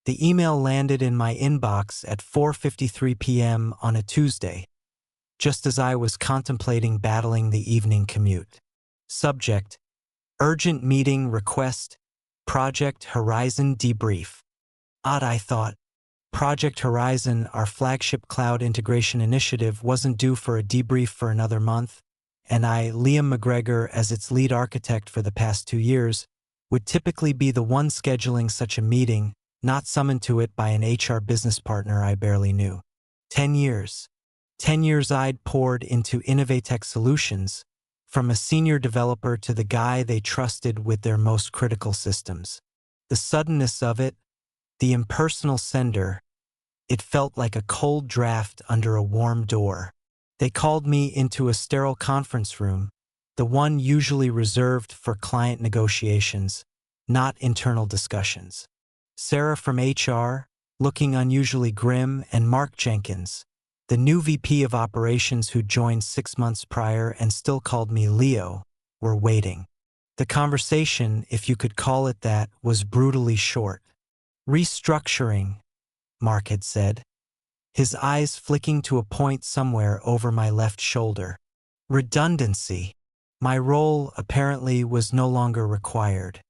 The email landed in my inbox at 4:53 p.m. on a Tuesday, just as I was contemplating battling the evening commute. Subject: Urgent meeting request, Project Horizon debrief. Odd, I thought. Project Horizon, our flagship cloud integration initiative, wasn't due for a debrief for another month, and I, Liam McGregor, as its lead architect for the past 2 years, would typically be the one scheduling such a meeting, not summoned to it by an HR business partner I barely knew. 10 years. 10 years I'd poured into Innovatech Solutions, from a senior developer to the guy they trusted with their most critical systems. The suddenness of it, the impersonal sender, it felt like a cold draft under a warm door. They called me into a sterile conference room, the one usually reserved for client negotiations, not internal discussions. Sarah from HR, looking unusually grim, and Mark Jenkins, the new VP of Operations who joined 6 months prior and still called me Leo, were waiting. The conversation, if you could call it that, was brutally short. Restructuring, Mark had said, his eyes flicking to a point somewhere over my left shoulder. Redundancy. My role, apparently, was no longer required.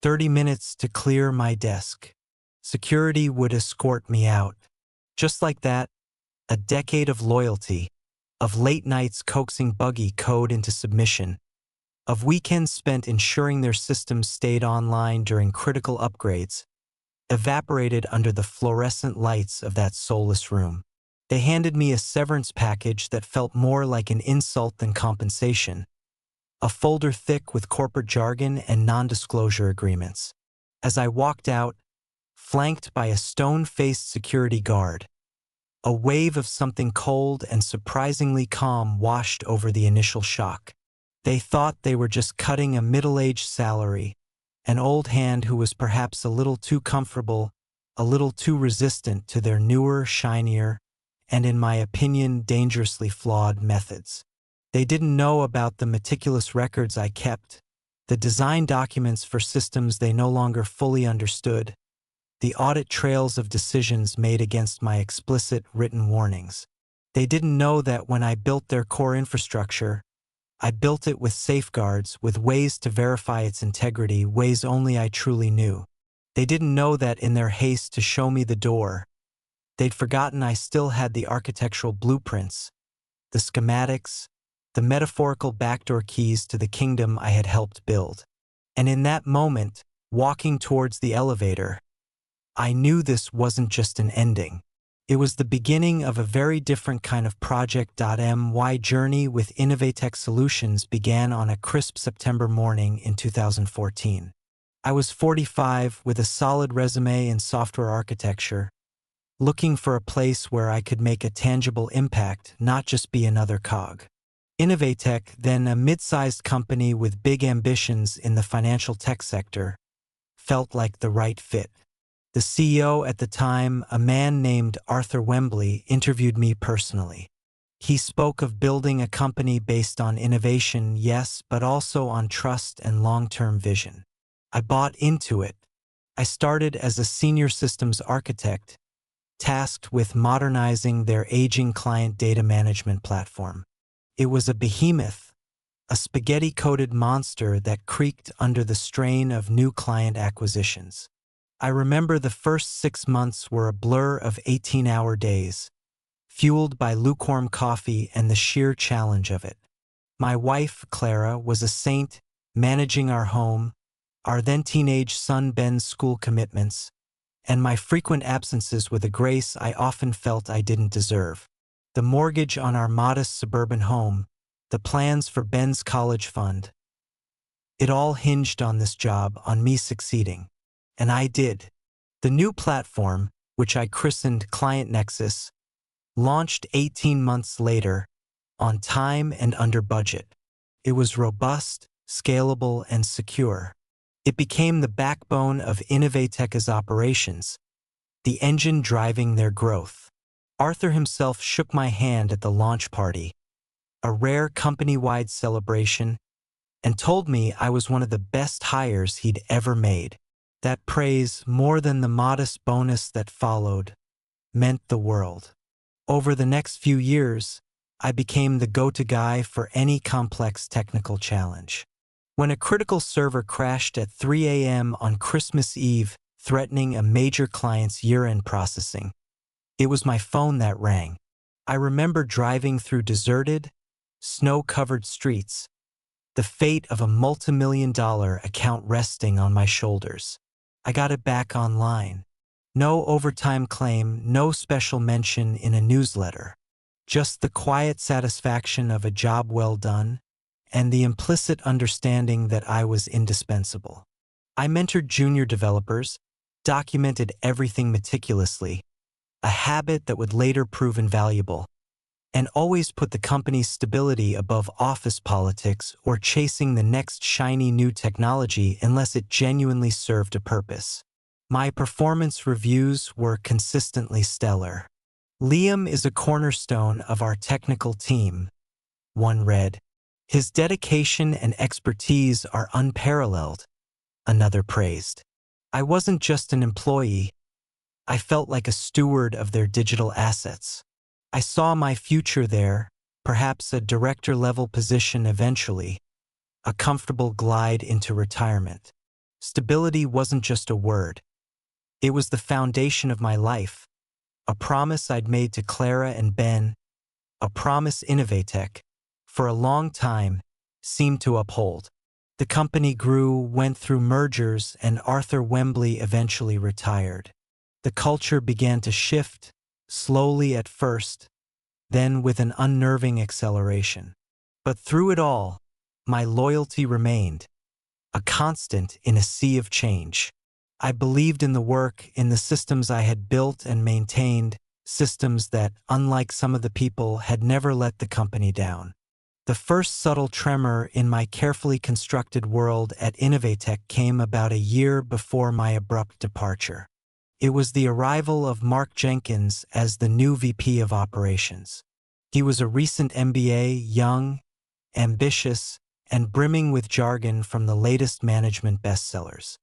30 minutes to clear my desk. Security would escort me out. Just like that, a decade of loyalty, of late nights coaxing buggy code into submission, of weekends spent ensuring their systems stayed online during critical upgrades, evaporated under the fluorescent lights of that soulless room. They handed me a severance package that felt more like an insult than compensation, a folder thick with corporate jargon and non-disclosure agreements. As I walked out, flanked by a stone-faced security guard, a wave of something cold and surprisingly calm washed over the initial shock. They thought they were just cutting a middle-aged salary, an old hand who was perhaps a little too comfortable, a little too resistant to their newer, shinier, and in my opinion, dangerously flawed methods. They didn't know about the meticulous records I kept, the design documents for systems they no longer fully understood, the audit trails of decisions made against my explicit written warnings. They didn't know that when I built their core infrastructure, I built it with safeguards, with ways to verify its integrity, ways only I truly knew. They didn't know that in their haste to show me the door, they'd forgotten I still had the architectural blueprints, the schematics, the metaphorical backdoor keys to the kingdom I had helped build. And in that moment, walking towards the elevator, I knew this wasn't just an ending. It was the beginning of a very different kind of project. My journey with Innovatech Solutions began on a crisp September morning in 2014. I was 45 with a solid resume in software architecture, looking for a place where I could make a tangible impact, not just be another cog. Innovatech, then a mid-sized company with big ambitions in the financial tech sector, felt like the right fit. The CEO at the time, a man named Arthur Wembley, interviewed me personally. He spoke of building a company based on innovation, yes, but also on trust and long-term vision. I bought into it. I started as a senior systems architect, tasked with modernizing their aging client data management platform. It was a behemoth, a spaghetti-coated monster that creaked under the strain of new client acquisitions. I remember the first 6 months were a blur of 18-hour days, fueled by lukewarm coffee and the sheer challenge of it. My wife, Clara, was a saint, managing our home, our then-teenage son Ben's school commitments, and my frequent absences with a grace I often felt I didn't deserve. The mortgage on our modest suburban home, the plans for Ben's college fund. It all hinged on this job, on me succeeding. And I did. The new platform, which I christened Client Nexus, launched 18 months later, on time and under budget. It was robust, scalable, and secure. It became the backbone of Innovatech's operations, the engine driving their growth. Arthur himself shook my hand at the launch party, a rare company-wide celebration, and told me I was one of the best hires he'd ever made. That praise, more than the modest bonus that followed, meant the world. Over the next few years, I became the go-to guy for any complex technical challenge. When a critical server crashed at 3 a.m. on Christmas Eve, threatening a major client's year-end processing, it was my phone that rang. I remember driving through deserted, snow-covered streets, the fate of a multi-million-dollar account resting on my shoulders. I got it back online. No overtime claim, no special mention in a newsletter. Just the quiet satisfaction of a job well done, and the implicit understanding that I was indispensable. I mentored junior developers, documented everything meticulously, a habit that would later prove invaluable, and always put the company's stability above office politics or chasing the next shiny new technology unless it genuinely served a purpose. My performance reviews were consistently stellar. "Liam is a cornerstone of our technical team," one read. "His dedication and expertise are unparalleled," another praised. I wasn't just an employee. I felt like a steward of their digital assets. I saw my future there, perhaps a director-level position eventually, a comfortable glide into retirement. Stability wasn't just a word. It was the foundation of my life, a promise I'd made to Clara and Ben, a promise Innovatech, for a long time, seemed to uphold. The company grew, went through mergers, and Arthur Wembley eventually retired. The culture began to shift, slowly at first, then with an unnerving acceleration. But through it all, my loyalty remained, a constant in a sea of change. I believed in the work, in the systems I had built and maintained, systems that, unlike some of the people, had never let the company down. The first subtle tremor in my carefully constructed world at Innovatech came about a year before my abrupt departure. It was the arrival of Mark Jenkins as the new VP of Operations. He was a recent MBA, young, ambitious, and brimming with jargon from the latest management bestsellers.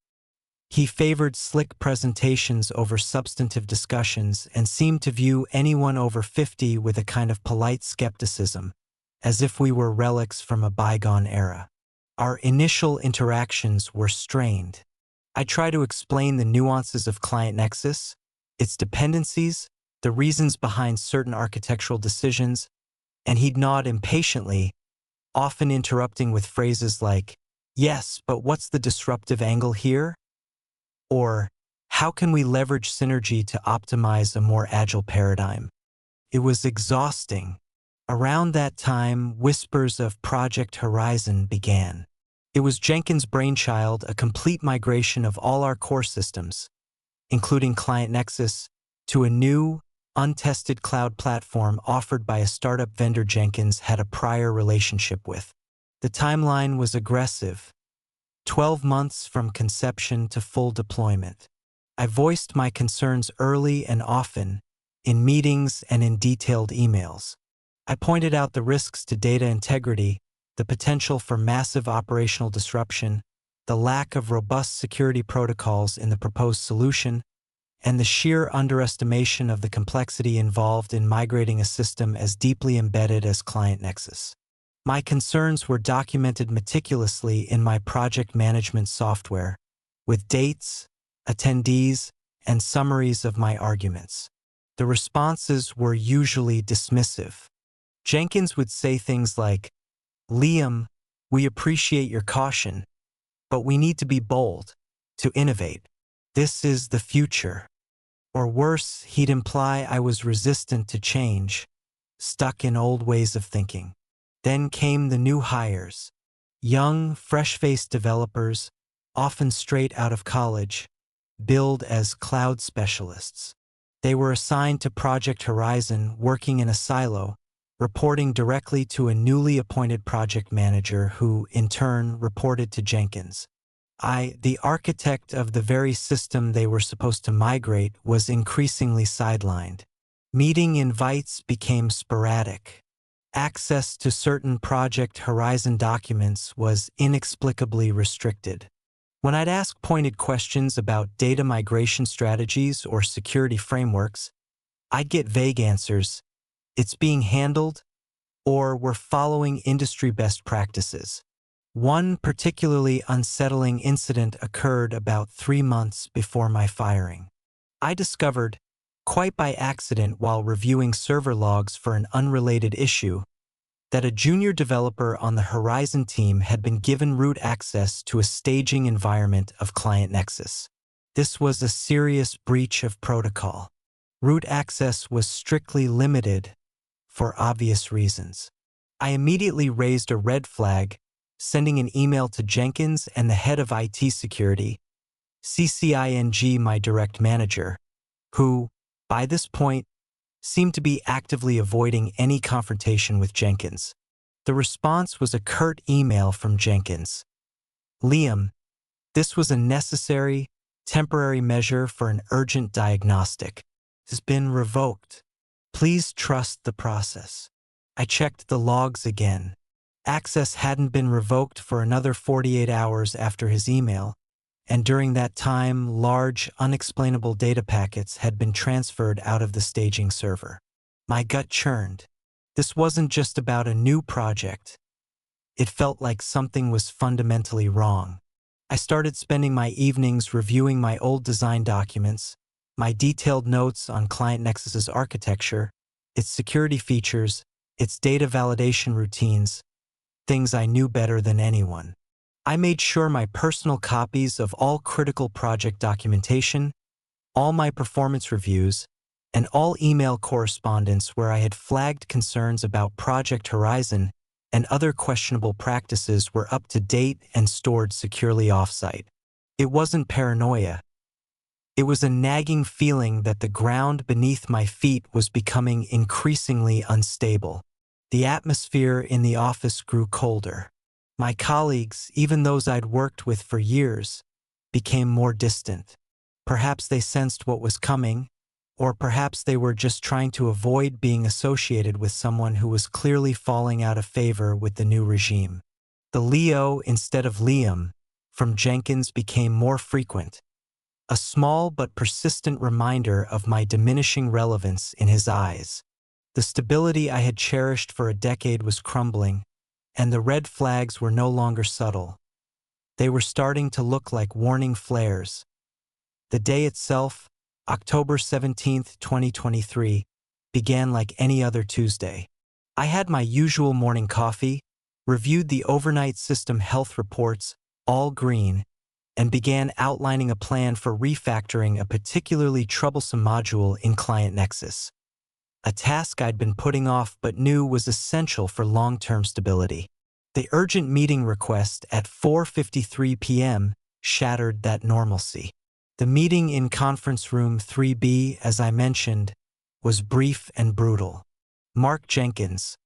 He favored slick presentations over substantive discussions and seemed to view anyone over 50 with a kind of polite skepticism, as if we were relics from a bygone era. Our initial interactions were strained. I tried to explain the nuances of Client Nexus, its dependencies, the reasons behind certain architectural decisions, and he'd nod impatiently, often interrupting with phrases like, "Yes, but what's the disruptive angle here?" Or, "How can we leverage synergy to optimize a more agile paradigm?" It was exhausting. Around that time, whispers of Project Horizon began. It was Jenkins' brainchild, a complete migration of all our core systems, including Client Nexus, to a new, untested cloud platform offered by a startup vendor Jenkins had a prior relationship with. The timeline was aggressive, 12 months from conception to full deployment. I voiced my concerns early and often, in meetings and in detailed emails. I pointed out the risks to data integrity, the potential for massive operational disruption, the lack of robust security protocols in the proposed solution, and the sheer underestimation of the complexity involved in migrating a system as deeply embedded as Client Nexus. My concerns were documented meticulously in my project management software, with dates, attendees, and summaries of my arguments. The responses were usually dismissive. Jenkins would say things like, "Liam, we appreciate your caution, but we need to be bold, to innovate. This is the future." Or worse, he'd imply I was resistant to change, stuck in old ways of thinking. Then came the new hires, young, fresh-faced developers, often straight out of college, billed as cloud specialists. They were assigned to Project Horizon, working in a silo, reporting directly to a newly appointed project manager who, in turn, reported to Jenkins. I, the architect of the very system they were supposed to migrate, was increasingly sidelined. Meeting invites became sporadic. Access to certain Project Horizon documents was inexplicably restricted. When I'd ask pointed questions about data migration strategies or security frameworks, I'd get vague answers. It's being handled, or we're following industry best practices. One particularly unsettling incident occurred about 3 months before my firing. I discovered, quite by accident while reviewing server logs for an unrelated issue, that a junior developer on the Horizon team had been given root access to a staging environment of Client Nexus. This was a serious breach of protocol. Root access was strictly limited for obvious reasons. I immediately raised a red flag, sending an email to Jenkins and the head of IT security, CCING, my direct manager, who, by this point, seemed to be actively avoiding any confrontation with Jenkins. The response was a curt email from Jenkins. Liam, this was a necessary, temporary measure for an urgent diagnostic. It has been revoked. Please trust the process. I checked the logs again. Access hadn't been revoked for another 48 hours after his email, and during that time, large, unexplainable data packets had been transferred out of the staging server. My gut churned. This wasn't just about a new project. It felt like something was fundamentally wrong. I started spending my evenings reviewing my old design documents, my detailed notes on Client Nexus's architecture, its security features, its data validation routines, things I knew better than anyone. I made sure my personal copies of all critical project documentation, all my performance reviews, and all email correspondence where I had flagged concerns about Project Horizon and other questionable practices were up to date and stored securely offsite. It wasn't paranoia. It was a nagging feeling that the ground beneath my feet was becoming increasingly unstable. The atmosphere in the office grew colder. My colleagues, even those I'd worked with for years, became more distant. Perhaps they sensed what was coming, or perhaps they were just trying to avoid being associated with someone who was clearly falling out of favor with the new regime. The Leo instead of Liam from Jenkins became more frequent, a small but persistent reminder of my diminishing relevance in his eyes. The stability I had cherished for a decade was crumbling, and the red flags were no longer subtle. They were starting to look like warning flares. The day itself, October 17, 2023, began like any other Tuesday. I had my usual morning coffee, reviewed the overnight system health reports, all green, and began outlining a plan for refactoring a particularly troublesome module in Client Nexus. A task I'd been putting off but knew was essential for long-term stability. The urgent meeting request at 4:53 p.m. shattered that normalcy. The meeting in conference room 3B, as I mentioned, was brief and brutal. Mark Jenkins,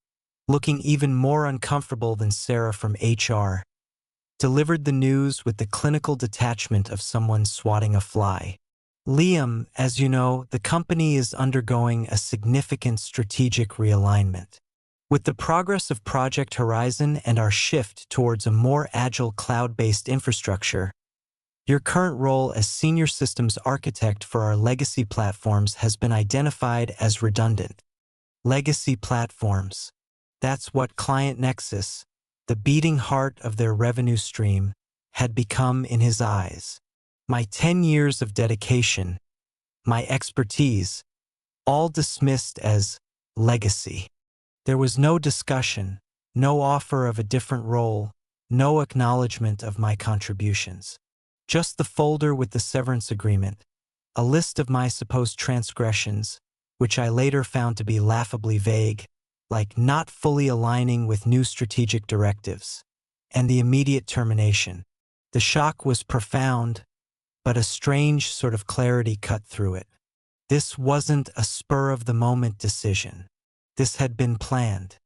looking even more uncomfortable than Sarah from HR, delivered the news with the clinical detachment of someone swatting a fly. Liam, as you know, the company is undergoing a significant strategic realignment. With the progress of Project Horizon and our shift towards a more agile cloud-based infrastructure, your current role as senior systems architect for our legacy platforms has been identified as redundant. Legacy platforms. That's what Client Nexus, the beating heart of their revenue stream, had become in his eyes. My 10 years of dedication, my expertise, all dismissed as legacy. There was no discussion, no offer of a different role, no acknowledgement of my contributions. Just the folder with the severance agreement, a list of my supposed transgressions, which I later found to be laughably vague, like not fully aligning with new strategic directives, and the immediate termination. The shock was profound, but a strange sort of clarity cut through it. This wasn't a spur-of-the-moment decision. This had been planned.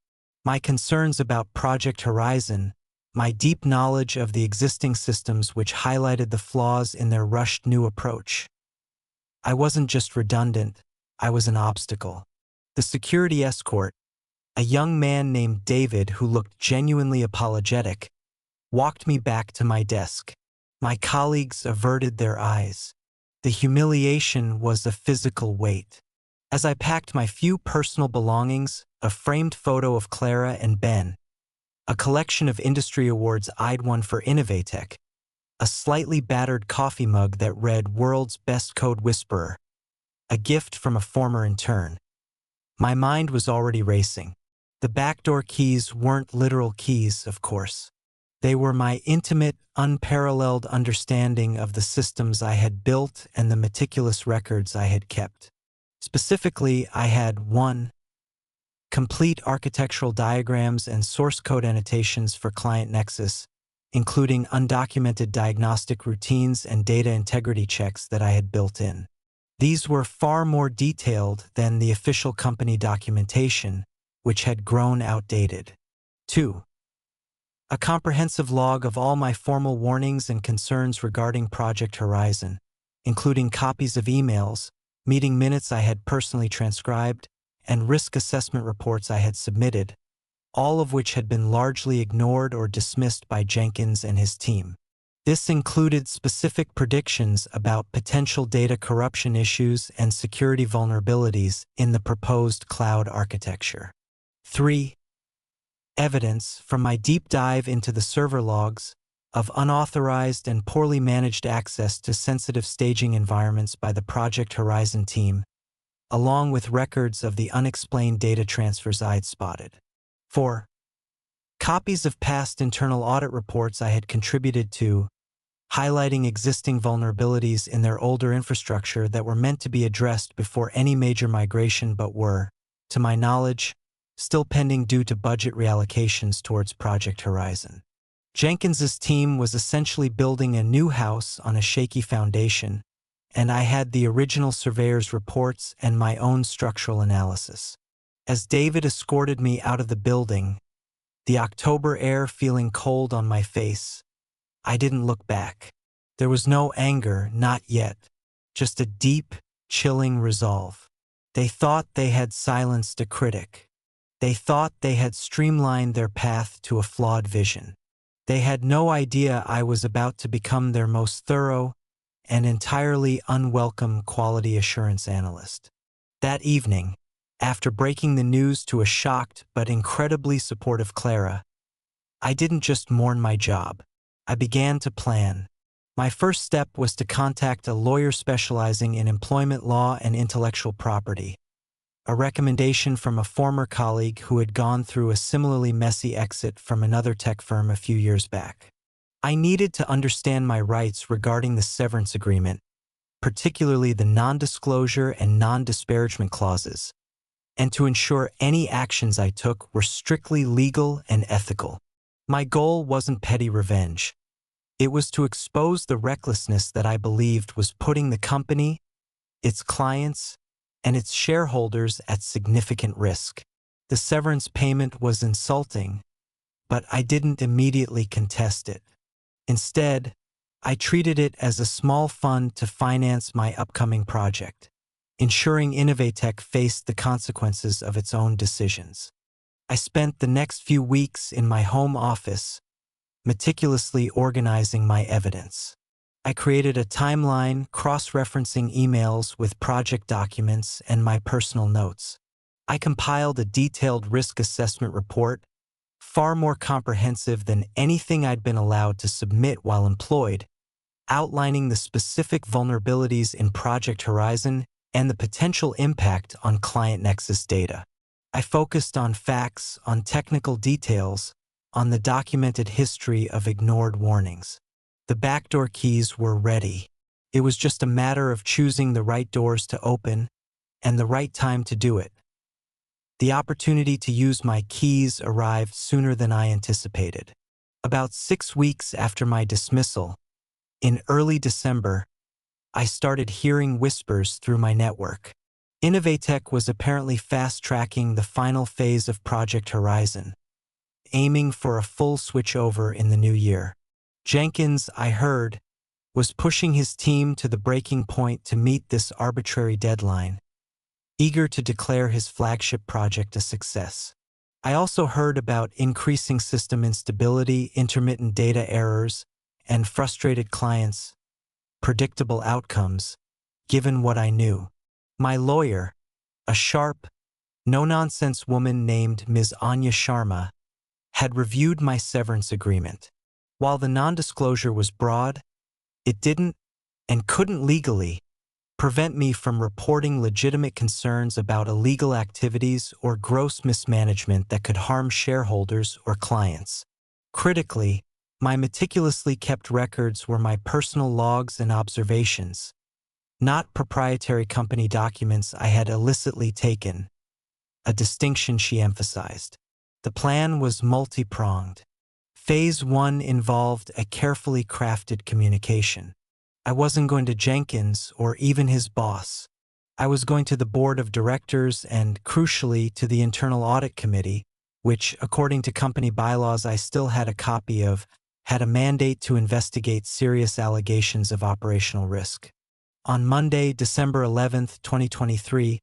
My concerns about Project Horizon, my deep knowledge of the existing systems which highlighted the flaws in their rushed new approach. I wasn't just redundant, I was an obstacle. The security escort, a young man named David who looked genuinely apologetic, walked me back to my desk. My colleagues averted their eyes. The humiliation was a physical weight. As I packed my few personal belongings, a framed photo of Clara and Ben, a collection of industry awards I'd won for Innovatech, a slightly battered coffee mug that read World's Best Code Whisperer, a gift from a former intern. My mind was already racing. The backdoor keys weren't literal keys, of course. They were my intimate, unparalleled understanding of the systems I had built and the meticulous records I had kept. Specifically, I had 1. Complete architectural diagrams and source code annotations for Client Nexus, including undocumented diagnostic routines and data integrity checks that I had built in. These were far more detailed than the official company documentation, which had grown outdated. 2. A comprehensive log of all my formal warnings and concerns regarding Project Horizon, including copies of emails, meeting minutes I had personally transcribed, and risk assessment reports I had submitted, all of which had been largely ignored or dismissed by Jenkins and his team. This included specific predictions about potential data corruption issues and security vulnerabilities in the proposed cloud architecture. 3. Evidence from my deep dive into the server logs of unauthorized and poorly managed access to sensitive staging environments by the Project Horizon team, along with records of the unexplained data transfers I'd spotted. 4. Copies of past internal audit reports I had contributed to, highlighting existing vulnerabilities in their older infrastructure that were meant to be addressed before any major migration but were, to my knowledge, still pending due to budget reallocations towards Project Horizon. Jenkins's team was essentially building a new house on a shaky foundation, and I had the original surveyor's reports and my own structural analysis. As David escorted me out of the building, the October air feeling cold on my face, I didn't look back. There was no anger, not yet, just a deep, chilling resolve. They thought they had silenced a critic. They thought they had streamlined their path to a flawed vision. They had no idea I was about to become their most thorough and entirely unwelcome quality assurance analyst. That evening, after breaking the news to a shocked but incredibly supportive Clara, I didn't just mourn my job. I began to plan. My first step was to contact a lawyer specializing in employment law and intellectual property, a recommendation from a former colleague who had gone through a similarly messy exit from another tech firm a few years back. I needed to understand my rights regarding the severance agreement, particularly the non-disclosure and non-disparagement clauses, and to ensure any actions I took were strictly legal and ethical. My goal wasn't petty revenge. It was to expose the recklessness that I believed was putting the company, its clients, and its shareholders at significant risk. The severance payment was insulting, but I didn't immediately contest it. Instead, I treated it as a small fund to finance my upcoming project, ensuring Innovatech faced the consequences of its own decisions. I spent the next few weeks in my home office, meticulously organizing my evidence. I created a timeline cross-referencing emails with project documents and my personal notes. I compiled a detailed risk assessment report, far more comprehensive than anything I'd been allowed to submit while employed, outlining the specific vulnerabilities in Project Horizon and the potential impact on Client Nexus data. I focused on facts, on technical details, on the documented history of ignored warnings. The backdoor keys were ready. It was just a matter of choosing the right doors to open and the right time to do it. The opportunity to use my keys arrived sooner than I anticipated. About 6 weeks after my dismissal, in early December, I started hearing whispers through my network. Innovatech was apparently fast-tracking the final phase of Project Horizon, aiming for a full switchover in the new year. Jenkins, I heard, was pushing his team to the breaking point to meet this arbitrary deadline, eager to declare his flagship project a success. I also heard about increasing system instability, intermittent data errors, and frustrated clients, predictable outcomes, given what I knew. My lawyer, a sharp, no-nonsense woman named Ms. Anya Sharma, had reviewed my severance agreement. While the non-disclosure was broad, it didn't and couldn't legally prevent me from reporting legitimate concerns about illegal activities or gross mismanagement that could harm shareholders or clients. Critically, my meticulously kept records were my personal logs and observations, not proprietary company documents I had illicitly taken, a distinction she emphasized. The plan was multi-pronged. Phase 1 involved a carefully crafted communication. I wasn't going to Jenkins or even his boss. I was going to the board of directors and, crucially, to the internal audit committee, which, according to company bylaws I still had a copy of, had a mandate to investigate serious allegations of operational risk. On Monday, December 11, 2023,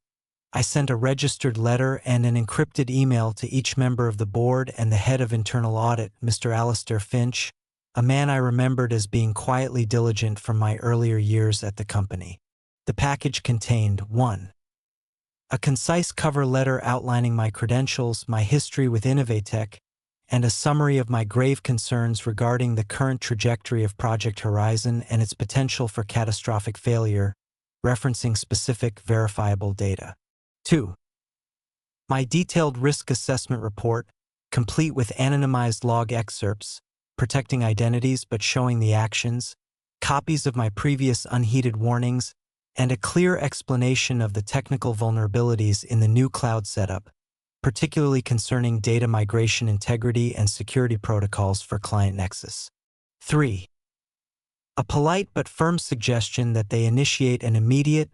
I sent a registered letter and an encrypted email to each member of the board and the head of internal audit, Mr. Alistair Finch, a man I remembered as being quietly diligent from my earlier years at the company. The package contained 1. A concise cover letter outlining my credentials, my history with Innovatech, and a summary of my grave concerns regarding the current trajectory of Project Horizon and its potential for catastrophic failure, referencing specific verifiable data. 2. My detailed risk assessment report, complete with anonymized log excerpts, protecting identities but showing the actions, copies of my previous unheeded warnings, and a clear explanation of the technical vulnerabilities in the new cloud setup, particularly concerning data migration integrity and security protocols for Client Nexus. 3. A polite but firm suggestion that they initiate an immediate,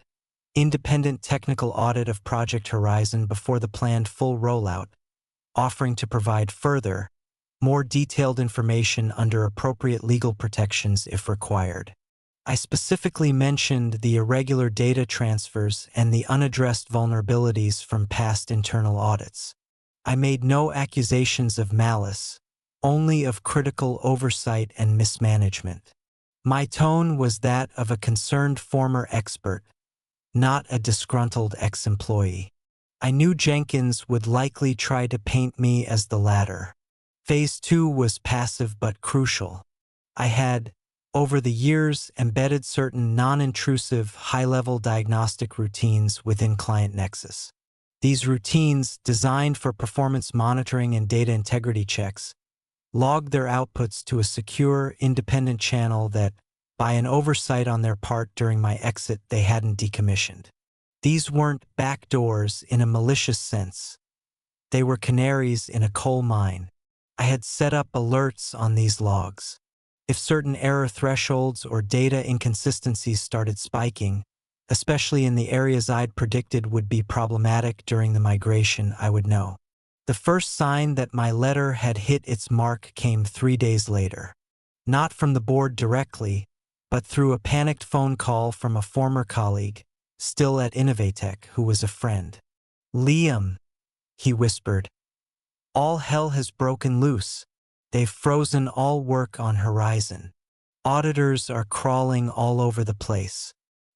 independent technical audit of Project Horizon before the planned full rollout, offering to provide further, more detailed information under appropriate legal protections if required. I specifically mentioned the irregular data transfers and the unaddressed vulnerabilities from past internal audits. I made no accusations of malice, only of critical oversight and mismanagement. My tone was that of a concerned former expert, not a disgruntled ex-employee. I knew Jenkins would likely try to paint me as the latter. Phase 2 was passive but crucial. I had, over the years, embedded certain non-intrusive, high-level diagnostic routines within Client Nexus. These routines, designed for performance monitoring and data integrity checks, logged their outputs to a secure, independent channel that, by an oversight on their part during my exit, they hadn't decommissioned. These weren't backdoors in a malicious sense. They were canaries in a coal mine. I had set up alerts on these logs. If certain error thresholds or data inconsistencies started spiking, especially in the areas I'd predicted would be problematic during the migration, I would know. The first sign that my letter had hit its mark came 3 days later. Not from the board directly, but through a panicked phone call from a former colleague, still at Innovatech, who was a friend. "Liam," he whispered, "all hell has broken loose. They've frozen all work on Horizon. Auditors are crawling all over the place.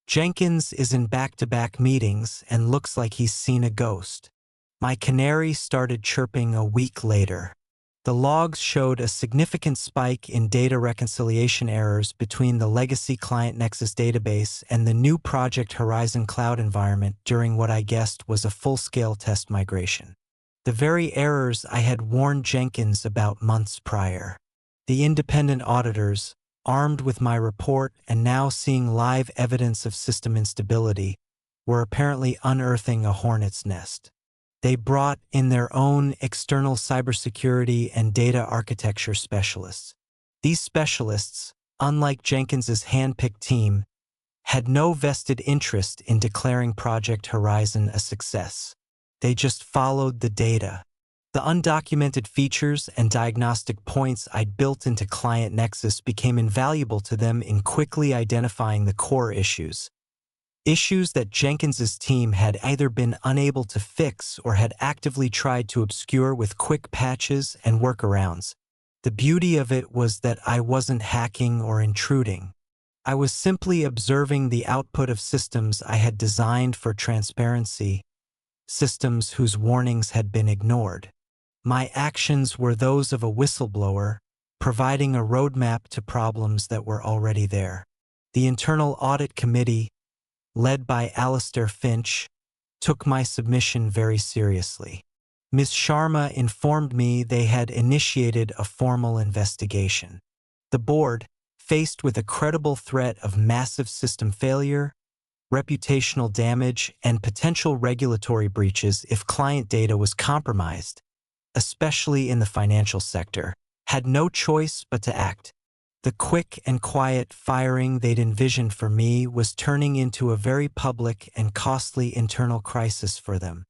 Jenkins is in back-to-back meetings and looks like he's seen a ghost." My canary started chirping a week later. The logs showed a significant spike in data reconciliation errors between the legacy Client Nexus database and the new Project Horizon cloud environment during what I guessed was a full-scale test migration. The very errors I had warned Jenkins about months prior. The independent auditors, armed with my report and now seeing live evidence of system instability, were apparently unearthing a hornet's nest. They brought in their own external cybersecurity and data architecture specialists. These specialists, unlike Jenkins's hand-picked team, had no vested interest in declaring Project Horizon a success. They just followed the data. The undocumented features and diagnostic points I'd built into Client Nexus became invaluable to them in quickly identifying the core issues. Issues that Jenkins's team had either been unable to fix or had actively tried to obscure with quick patches and workarounds. The beauty of it was that I wasn't hacking or intruding. I was simply observing the output of systems I had designed for transparency, systems whose warnings had been ignored. My actions were those of a whistleblower, providing a roadmap to problems that were already there. The Internal Audit Committee, led by Alistair Finch, took my submission very seriously. Ms. Sharma informed me they had initiated a formal investigation. The board, faced with a credible threat of massive system failure, reputational damage, and potential regulatory breaches if client data was compromised, especially in the financial sector, had no choice but to act. The quick and quiet firing they'd envisioned for me was turning into a very public and costly internal crisis for them.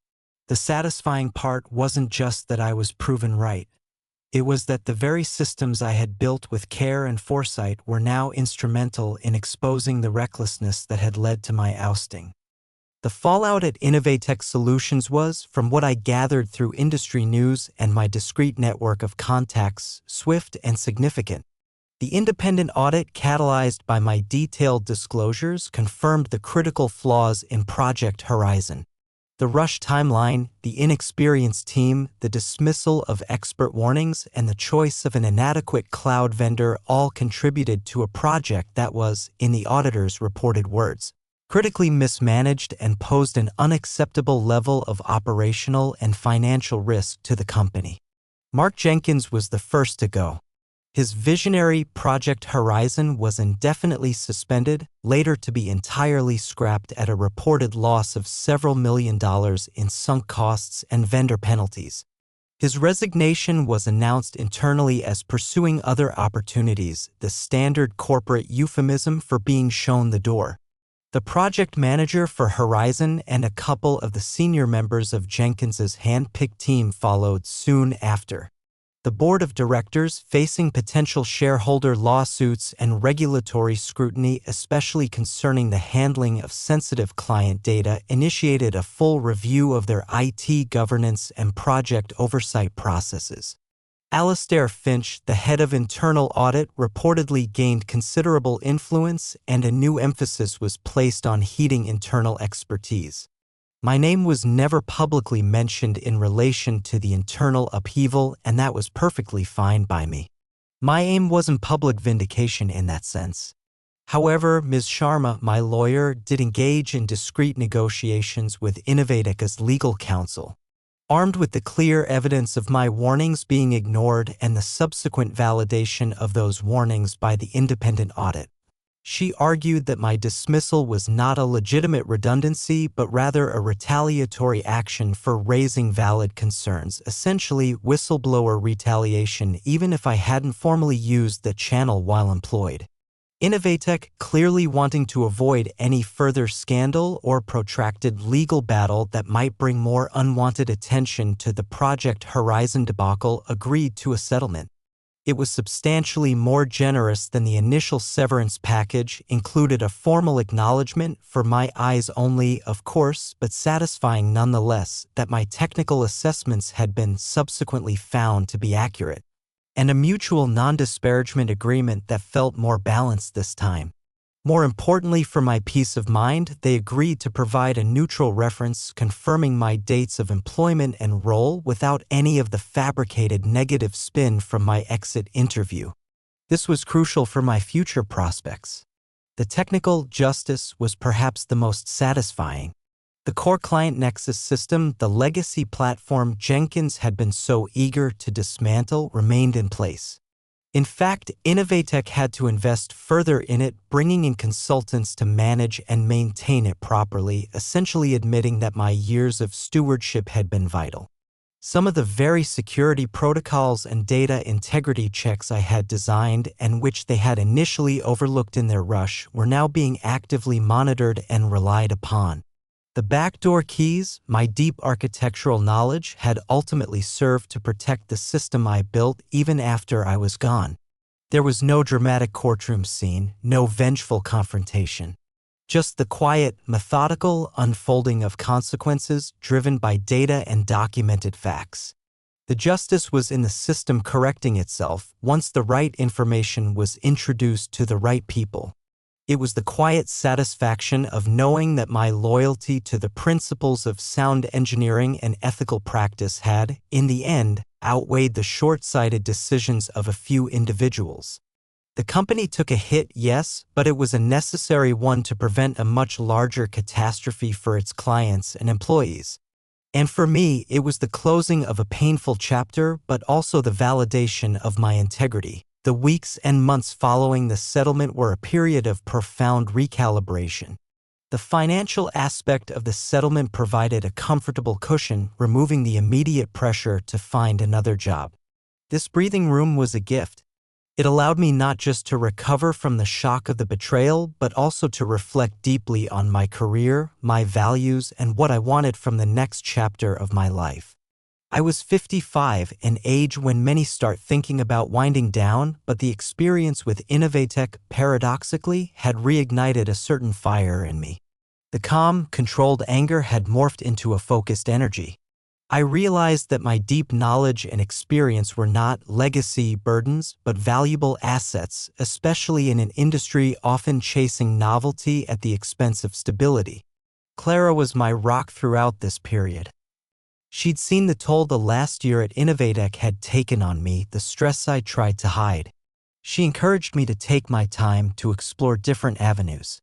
The satisfying part wasn't just that I was proven right. It was that the very systems I had built with care and foresight were now instrumental in exposing the recklessness that had led to my ousting. The fallout at Innovatech Solutions was, from what I gathered through industry news and my discreet network of contacts, swift and significant. The independent audit catalyzed by my detailed disclosures confirmed the critical flaws in Project Horizon. The rush timeline, the inexperienced team, the dismissal of expert warnings, and the choice of an inadequate cloud vendor all contributed to a project that was, in the auditor's reported words, critically mismanaged and posed an unacceptable level of operational and financial risk to the company. Mark Jenkins was the first to go. His visionary Project Horizon was indefinitely suspended, later to be entirely scrapped at a reported loss of several $1 million in sunk costs and vendor penalties. His resignation was announced internally as pursuing other opportunities, the standard corporate euphemism for being shown the door. The project manager for Horizon and a couple of the senior members of Jenkins's hand-picked team followed soon after. The board of directors, facing potential shareholder lawsuits and regulatory scrutiny, especially concerning the handling of sensitive client data, initiated a full review of their IT governance and project oversight processes. Alistair Finch, the head of internal audit, reportedly gained considerable influence, and a new emphasis was placed on heeding internal expertise. My name was never publicly mentioned in relation to the internal upheaval, and that was perfectly fine by me. My aim wasn't public vindication in that sense. However, Ms. Sharma, my lawyer, did engage in discreet negotiations with Innovatech's legal counsel. Armed with the clear evidence of my warnings being ignored and the subsequent validation of those warnings by the independent audit, she argued that my dismissal was not a legitimate redundancy but rather a retaliatory action for raising valid concerns, essentially whistleblower retaliation, even if I hadn't formally used the channel while employed. Innovatech, clearly wanting to avoid any further scandal or protracted legal battle that might bring more unwanted attention to the Project Horizon debacle, agreed to a settlement. It was substantially more generous than the initial severance package, included a formal acknowledgement, for my eyes only, of course, but satisfying nonetheless, that my technical assessments had been subsequently found to be accurate, and a mutual non-disparagement agreement that felt more balanced this time. More importantly for my peace of mind, they agreed to provide a neutral reference confirming my dates of employment and role without any of the fabricated negative spin from my exit interview. This was crucial for my future prospects. The technical justice was perhaps the most satisfying. The core client Nexus system, the legacy platform Jenkins had been so eager to dismantle, remained in place. In fact, Innovatech had to invest further in it, bringing in consultants to manage and maintain it properly, essentially admitting that my years of stewardship had been vital. Some of the very security protocols and data integrity checks I had designed and which they had initially overlooked in their rush were now being actively monitored and relied upon. The backdoor keys, my deep architectural knowledge, had ultimately served to protect the system I built even after I was gone. There was no dramatic courtroom scene, no vengeful confrontation. Just the quiet, methodical unfolding of consequences driven by data and documented facts. The justice was in the system correcting itself once the right information was introduced to the right people. It was the quiet satisfaction of knowing that my loyalty to the principles of sound engineering and ethical practice had, in the end, outweighed the short-sighted decisions of a few individuals. The company took a hit, yes, but it was a necessary one to prevent a much larger catastrophe for its clients and employees. And for me, it was the closing of a painful chapter, but also the validation of my integrity. The weeks and months following the settlement were a period of profound recalibration. The financial aspect of the settlement provided a comfortable cushion, removing the immediate pressure to find another job. This breathing room was a gift. It allowed me not just to recover from the shock of the betrayal, but also to reflect deeply on my career, my values, and what I wanted from the next chapter of my life. I was 55, an age when many start thinking about winding down, but the experience with Innovatech, paradoxically, had reignited a certain fire in me. The calm, controlled anger had morphed into a focused energy. I realized that my deep knowledge and experience were not legacy burdens, but valuable assets, especially in an industry often chasing novelty at the expense of stability. Clara was my rock throughout this period. She'd seen the toll the last year at Innovatech had taken on me, the stress I tried to hide. She encouraged me to take my time to explore different avenues.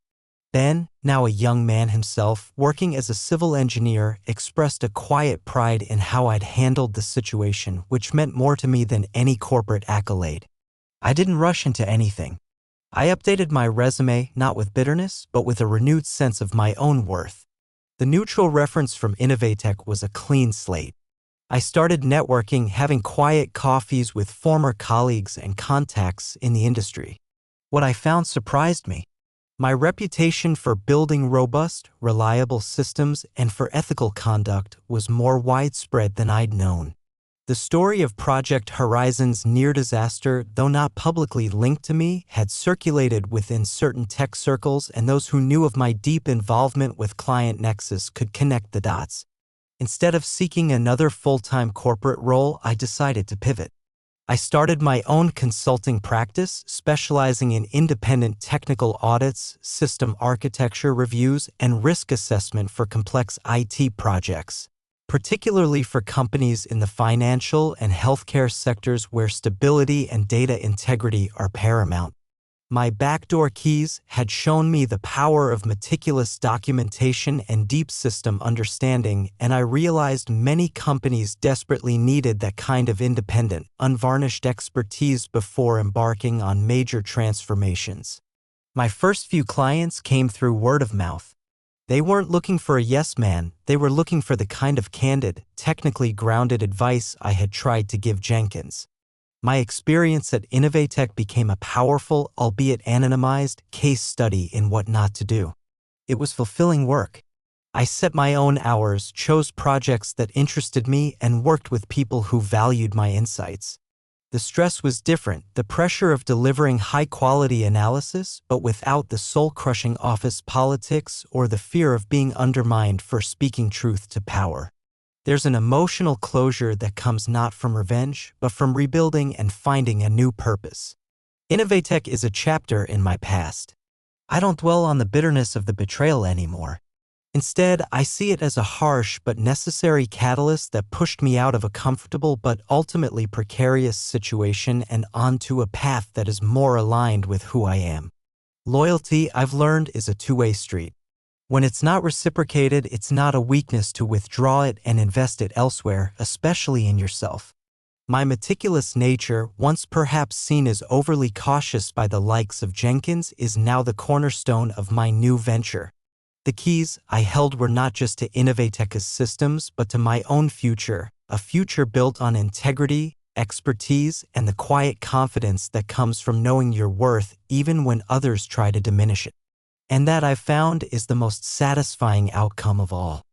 Ben, now a young man himself, working as a civil engineer, expressed a quiet pride in how I'd handled the situation, which meant more to me than any corporate accolade. I didn't rush into anything. I updated my resume not with bitterness, but with a renewed sense of my own worth. The neutral reference from Innovatech was a clean slate. I started networking, having quiet coffees with former colleagues and contacts in the industry. What I found surprised me. My reputation for building robust, reliable systems and for ethical conduct was more widespread than I'd known. The story of Project Horizon's near disaster, though not publicly linked to me, had circulated within certain tech circles, and those who knew of my deep involvement with Client Nexus could connect the dots. Instead of seeking another full-time corporate role, I decided to pivot. I started my own consulting practice, specializing in independent technical audits, system architecture reviews, and risk assessment for complex IT projects, particularly for companies in the financial and healthcare sectors where stability and data integrity are paramount. My backdoor keys had shown me the power of meticulous documentation and deep system understanding, and I realized many companies desperately needed that kind of independent, unvarnished expertise before embarking on major transformations. My first few clients came through word of mouth. They weren't looking for a yes man, they were looking for the kind of candid, technically grounded advice I had tried to give Jenkins. My experience at Innovatech became a powerful, albeit anonymized, case study in what not to do. It was fulfilling work. I set my own hours, chose projects that interested me, and worked with people who valued my insights. The stress was different, the pressure of delivering high-quality analysis, but without the soul-crushing office politics or the fear of being undermined for speaking truth to power. There's an emotional closure that comes not from revenge, but from rebuilding and finding a new purpose. Innovatech is a chapter in my past. I don't dwell on the bitterness of the betrayal anymore. Instead, I see it as a harsh but necessary catalyst that pushed me out of a comfortable but ultimately precarious situation and onto a path that is more aligned with who I am. Loyalty, I've learned, is a two-way street. When it's not reciprocated, it's not a weakness to withdraw it and invest it elsewhere, especially in yourself. My meticulous nature, once perhaps seen as overly cautious by the likes of Jenkins, is now the cornerstone of my new venture. The keys I held were not just to Innovatech's systems, but to my own future, a future built on integrity, expertise, and the quiet confidence that comes from knowing your worth even when others try to diminish it. And that, I've found, is the most satisfying outcome of all.